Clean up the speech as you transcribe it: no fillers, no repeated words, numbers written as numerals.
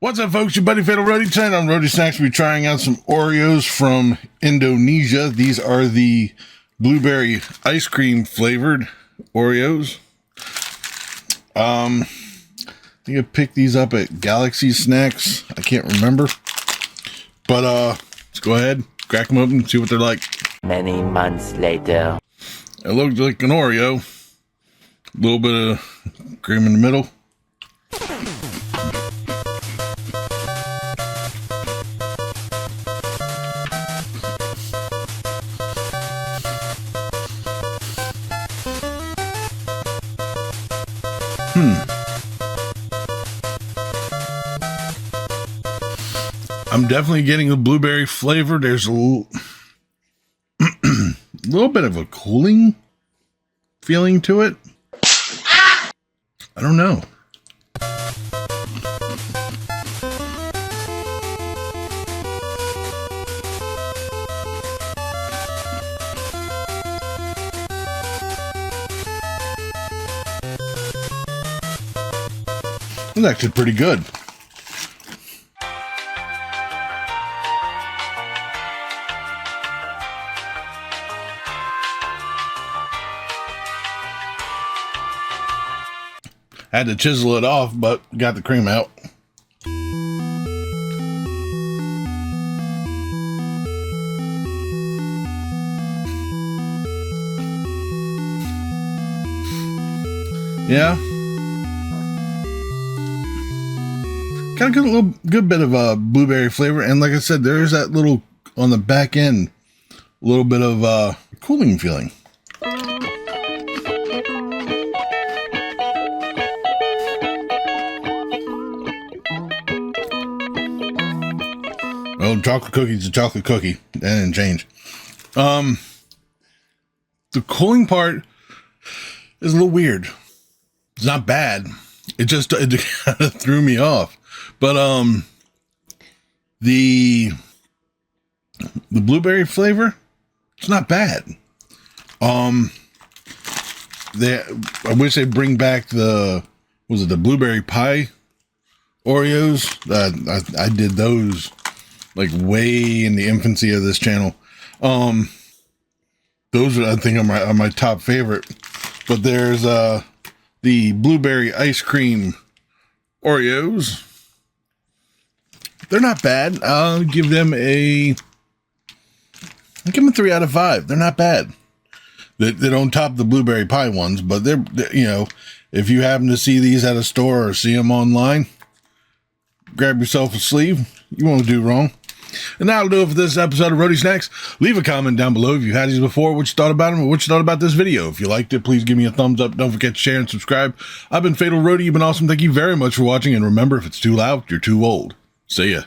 What's up, folks? Your buddy Fatalroadie. Tonight on Roadie Snacks, we'll be trying out some Oreos from Indonesia. These are the blueberry ice cream flavored Oreos. I think I picked these up at Galaxy Snacks. I can't remember. But let's go ahead, crack them open, and see what they're like. Many months later. It looks like an Oreo. A little bit of cream in the middle. I'm definitely getting the blueberry flavor. There's a little bit of a cooling feeling to it. I don't know. It's actually pretty good. Had to chisel it off, but got the cream out. Yeah. Got a good bit of blueberry flavor. And like I said, there is that little, on the back end, a little bit of cooling feeling. Well, chocolate cookie's a chocolate cookie. That didn't change. The cooling part is a little weird. It's not bad. It kind of threw me off. But the blueberry flavor, it's not bad. I wish they'd bring back the blueberry pie Oreos? I did those like way in the infancy of this channel. Those are, I think, are my top favorite. But there's the blueberry ice cream Oreos. They're not bad. I'll give them a 3 out of 5. They're not bad. They don't top the blueberry pie ones, but they're, you know, if you happen to see these at a store or see them online, grab yourself a sleeve. You won't do wrong. And that'll do it for this episode of Roadie Snacks. Leave a comment down below if you've had these before, what you thought about them, or what you thought about this video. If you liked it, please give me a thumbs up. Don't forget to share and subscribe. I've been Fatalroadie. You've been awesome. Thank you very much for watching. And remember, if it's too loud, you're too old. See ya.